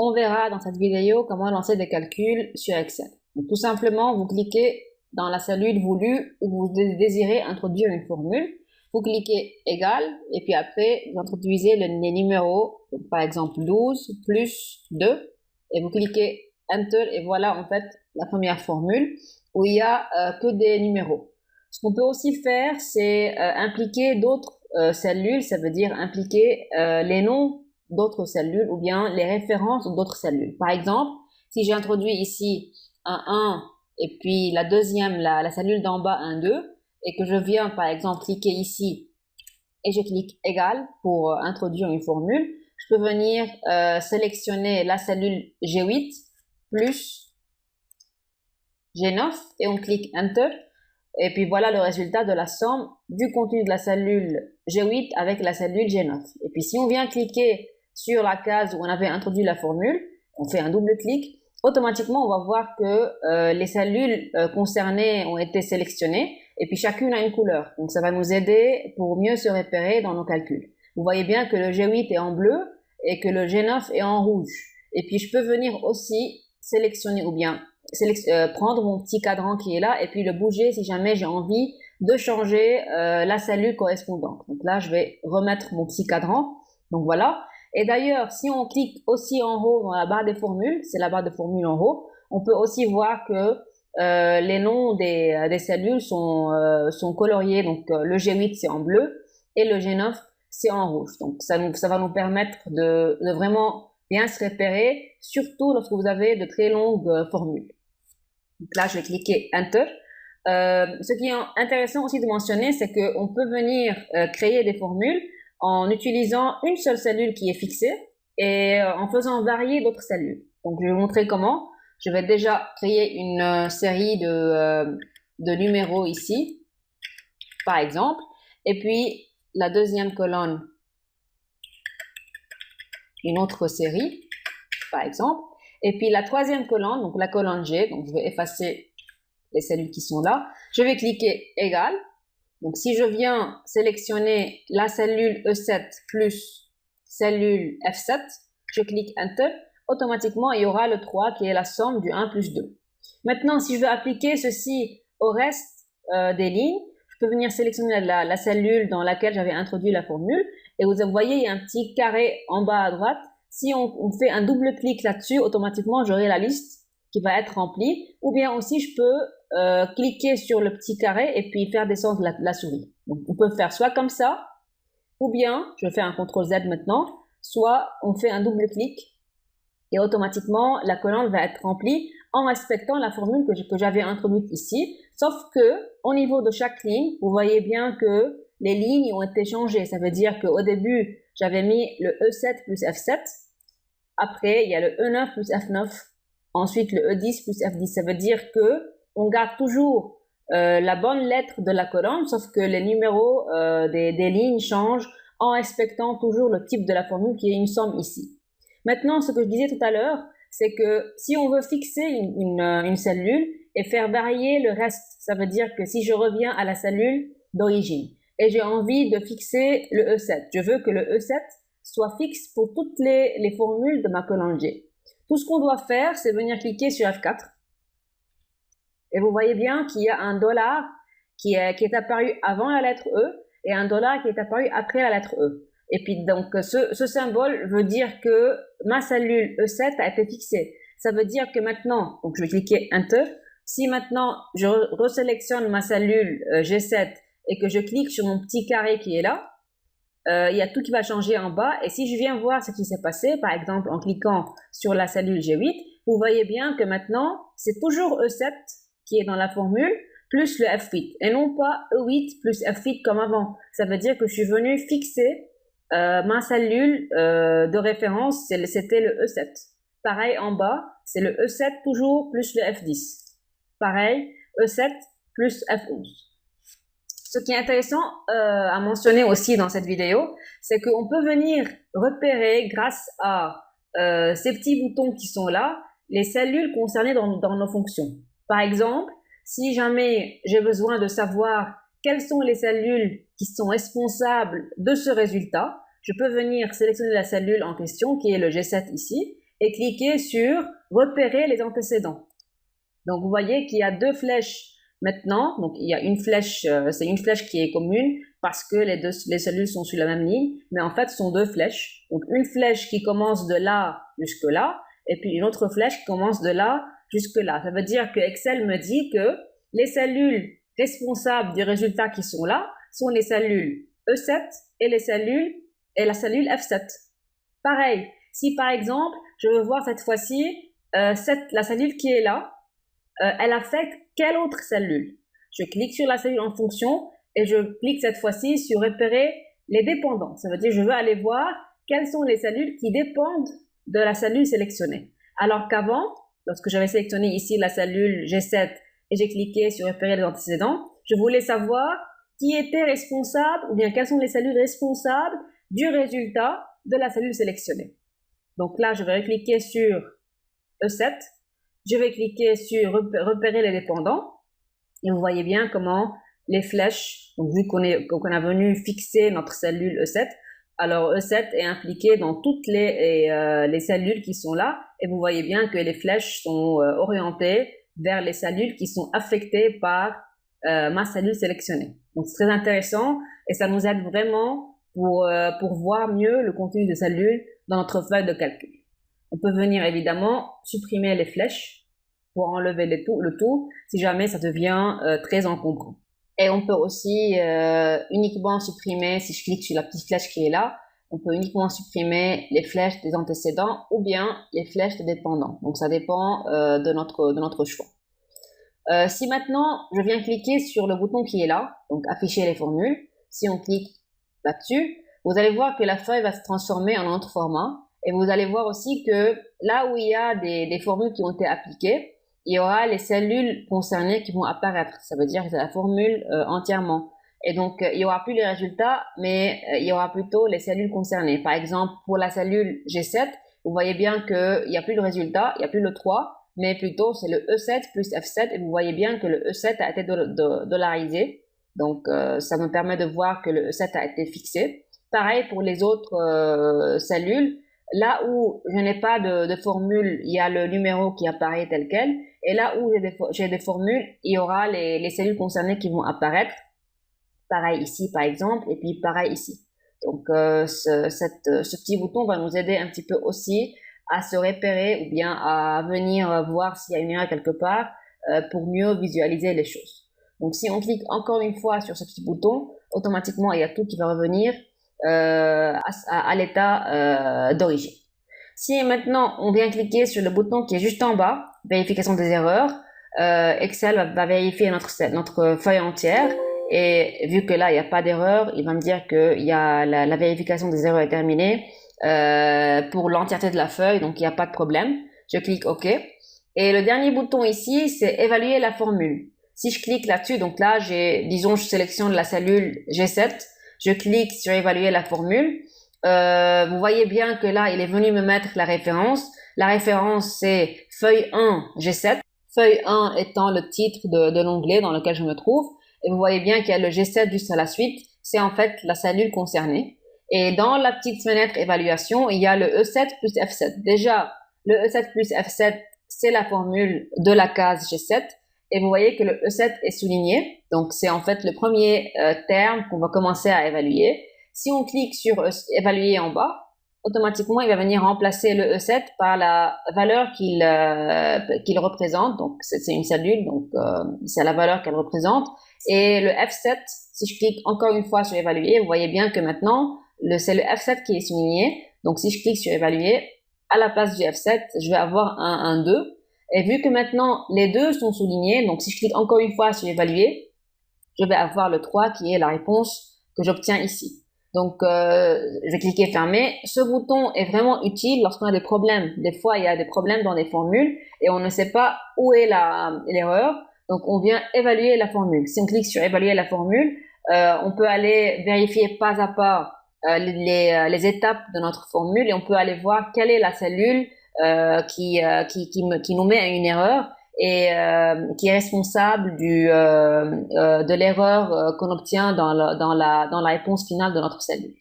On verra dans cette vidéo comment lancer des calculs sur Excel. Donc, tout simplement, vous cliquez dans la cellule voulue où vous désirez introduire une formule. Vous cliquez égal et puis après, vous introduisez les numéros, donc par exemple 12 plus 2 et vous cliquez Enter et voilà en fait la première formule où il y a que des numéros. Ce qu'on peut aussi faire, c'est impliquer d'autres cellules, ça veut dire impliquer les noms d'autres cellules ou bien les références d'autres cellules. Par exemple, si j'introduis ici un 1 et puis la deuxième, la cellule d'en bas, un 2, et que je viens par exemple cliquer ici et je clique égal pour introduire une formule, je peux venir sélectionner la cellule G8 plus G9 et on clique Enter. Et puis voilà le résultat de la somme du contenu de la cellule G8 avec la cellule G9. Et puis si on vient cliquer sur la case où on avait introduit la formule, on fait un double clic, automatiquement on va voir que les cellules concernées ont été sélectionnées et puis chacune a une couleur. Donc ça va nous aider pour mieux se repérer dans nos calculs. Vous voyez bien que le G8 est en bleu et que le G9 est en rouge. Et puis je peux venir aussi sélectionner ou bien prendre mon petit cadran qui est là et puis le bouger si jamais j'ai envie de changer la cellule correspondante. Donc là, je vais remettre mon petit cadran. Donc voilà. Et d'ailleurs, si on clique aussi en haut dans la barre des formules, c'est la barre de formules en haut, on peut aussi voir que les noms des cellules sont coloriés. Donc le G8 c'est en bleu et le G9 c'est en rouge. Donc ça va nous permettre de vraiment bien se repérer, surtout lorsque vous avez de très longues formules. Donc là, je vais cliquer Enter. Ce qui est intéressant aussi de mentionner, c'est qu'on peut venir créer des formules en utilisant une seule cellule qui est fixée et en faisant varier d'autres cellules. Donc, je vais vous montrer comment. Je vais déjà créer une série de numéros ici, par exemple. Et puis, la deuxième colonne, une autre série, par exemple. Et puis la troisième colonne, donc la colonne G, donc je vais effacer les cellules qui sont là. Je vais cliquer égal. Donc si je viens sélectionner la cellule E7 plus cellule F7, je clique Enter, automatiquement il y aura le 3 qui est la somme du 1 plus 2. Maintenant, si je veux appliquer ceci au reste des lignes, je peux venir sélectionner la cellule dans laquelle j'avais introduit la formule et vous voyez, il y a un petit carré en bas à droite. Si on fait un double clic là-dessus, automatiquement, j'aurai la liste qui va être remplie. Ou bien aussi, je peux cliquer sur le petit carré et puis faire descendre la souris. Donc, on peut faire soit comme ça, ou bien, je vais faire un CTRL Z maintenant, soit on fait un double clic et automatiquement, la colonne va être remplie en respectant la formule que j'avais introduite ici. Sauf que, au niveau de chaque ligne, vous voyez bien que les lignes ont été changées. Ça veut dire qu'au début, j'avais mis le E7 plus F7. Après, il y a le E9 plus F9. Ensuite, le E10 plus F10. Ça veut dire que on garde toujours la bonne lettre de la colonne, sauf que les numéros des lignes changent en respectant toujours le type de la formule qui est une somme ici. Maintenant, ce que je disais tout à l'heure, c'est que si on veut fixer une cellule et faire varier le reste, ça veut dire que si je reviens à la cellule d'origine et j'ai envie de fixer le E7, je veux que le E7 soit fixe pour toutes les formules de ma colonne G. Tout ce qu'on doit faire, c'est venir cliquer sur F4. Et vous voyez bien qu'il y a un dollar qui est apparu avant la lettre E et un dollar qui est apparu après la lettre E. Et puis donc ce symbole veut dire que ma cellule E7 a été fixée. Ça veut dire que maintenant, donc je vais cliquer Enter. Si maintenant je resélectionne ma cellule G7 et que je clique sur mon petit carré qui est là, il y a tout qui va changer en bas. Et si je viens voir ce qui s'est passé, par exemple en cliquant sur la cellule G8, vous voyez bien que maintenant c'est toujours E7 qui est dans la formule plus le F8 et non pas E8 plus F8 comme avant. Ça veut dire que je suis venu fixer ma cellule de référence, c'était le E7. Pareil en bas, c'est le E7 toujours plus le F10. Pareil, E7 plus F11. Ce qui est intéressant à mentionner aussi dans cette vidéo, c'est qu'on peut venir repérer grâce à ces petits boutons qui sont là, les cellules concernées dans nos fonctions. Par exemple, si jamais j'ai besoin de savoir quelles sont les cellules qui sont responsables de ce résultat, je peux venir sélectionner la cellule en question qui est le G7 ici et cliquer sur repérer les antécédents. Donc, vous voyez qu'il y a deux flèches maintenant. Donc, il y a une flèche, c'est une flèche qui est commune parce que les cellules sont sur la même ligne. Mais en fait, ce sont deux flèches. Donc, une flèche qui commence de là jusque là et puis une autre flèche qui commence de là jusque là. Ça veut dire que Excel me dit que les cellules responsables du résultat qui sont là sont les cellules E7 et la cellule F7. Pareil, si par exemple, je veux voir cette fois-ci la cellule qui est là, elle affecte quelle autre cellule? Je clique sur la cellule en fonction et je clique cette fois-ci sur repérer les dépendants. Ça veut dire que je veux aller voir quelles sont les cellules qui dépendent de la cellule sélectionnée. Alors qu'avant, lorsque j'avais sélectionné ici la cellule G7 et j'ai cliqué sur repérer les antécédents, je voulais savoir qui était responsable ou bien quelles sont les cellules responsables du résultat de la cellule sélectionnée. Donc là, je vais cliquer sur E7. Je vais cliquer sur repérer les dépendants et vous voyez bien comment les flèches, donc vu qu'on a venu fixer notre cellule E7, alors E7 est impliqué dans toutes les cellules qui sont là et vous voyez bien que les flèches sont orientées vers les cellules qui sont affectées par ma cellule sélectionnée. Donc c'est très intéressant et ça nous aide vraiment pour voir mieux le contenu de cellules dans notre feuille de calcul. On peut venir évidemment supprimer les flèches pour enlever le tout si jamais ça devient très encombrant. Et on peut aussi uniquement supprimer, si je clique sur la petite flèche qui est là, on peut uniquement supprimer les flèches des antécédents ou bien les flèches des dépendants. Donc ça dépend de notre choix. Si maintenant je viens cliquer sur le bouton qui est là, donc afficher les formules, si on clique là-dessus, vous allez voir que la feuille va se transformer en un autre format. Et vous allez voir aussi que là où il y a des formules qui ont été appliquées, il y aura les cellules concernées qui vont apparaître. Ça veut dire que c'est la formule entièrement. Et donc, il n'y aura plus les résultats, mais il y aura plutôt les cellules concernées. Par exemple, pour la cellule G7, vous voyez bien qu'il n'y a plus le résultat, il n'y a plus le 3, mais plutôt c'est le E7 plus F7. Et vous voyez bien que le E7 a été dollarisé. Donc, ça me permet de voir que le E7 a été fixé. Pareil pour les autres cellules. Là où je n'ai pas de formule, il y a le numéro qui apparaît tel quel. Et là où j'ai des formules, il y aura les cellules concernées qui vont apparaître. Pareil ici, par exemple, et puis pareil ici. Donc, ce petit bouton va nous aider un petit peu aussi à se repérer ou bien à venir voir s'il y a une erreur quelque part pour mieux visualiser les choses. Donc, si on clique encore une fois sur ce petit bouton, automatiquement, il y a tout qui va revenir à l'état d'origine. Si maintenant on vient cliquer sur le bouton qui est juste en bas, vérification des erreurs, Excel va vérifier notre feuille entière et vu que là il n'y a pas d'erreur, il va me dire que la vérification des erreurs est terminée pour l'entièreté de la feuille, donc il n'y a pas de problème. Je clique OK. Et le dernier bouton ici, c'est évaluer la formule. Si je clique là-dessus, donc là disons je sélectionne la cellule G7, je clique sur évaluer la formule. Vous voyez bien que là, il est venu me mettre la référence. La référence, c'est feuille 1 G7. Feuille 1 étant le titre de l'onglet dans lequel je me trouve. Et vous voyez bien qu'il y a le G7 juste à la suite. C'est en fait la cellule concernée. Et dans la petite fenêtre évaluation, il y a le E7 plus F7. Déjà, le E7 plus F7, c'est la formule de la case G7. Et vous voyez que le E7 est souligné. Donc, c'est en fait le premier terme qu'on va commencer à évaluer. Si on clique sur évaluer en bas, automatiquement, il va venir remplacer le E7 par la valeur qu'il représente. Donc, c'est une cellule, donc c'est la valeur qu'elle représente. Et le F7, si je clique encore une fois sur évaluer, vous voyez bien que maintenant, c'est le F7 qui est souligné. Donc, si je clique sur évaluer, à la place du F7, je vais avoir un 2. Et vu que maintenant, les deux sont soulignés, donc si je clique encore une fois sur évaluer, je vais avoir le 3 qui est la réponse que j'obtiens ici. Donc, je vais cliquer fermer. Ce bouton est vraiment utile lorsqu'on a des problèmes. Des fois, il y a des problèmes dans les formules et on ne sait pas où est l'erreur. Donc, on vient évaluer la formule. Si on clique sur évaluer la formule, on peut aller vérifier pas à pas les étapes de notre formule et on peut aller voir quelle est la cellule qui nous met à une erreur et qui est responsable de l'erreur qu'on obtient dans la réponse finale de notre cellule.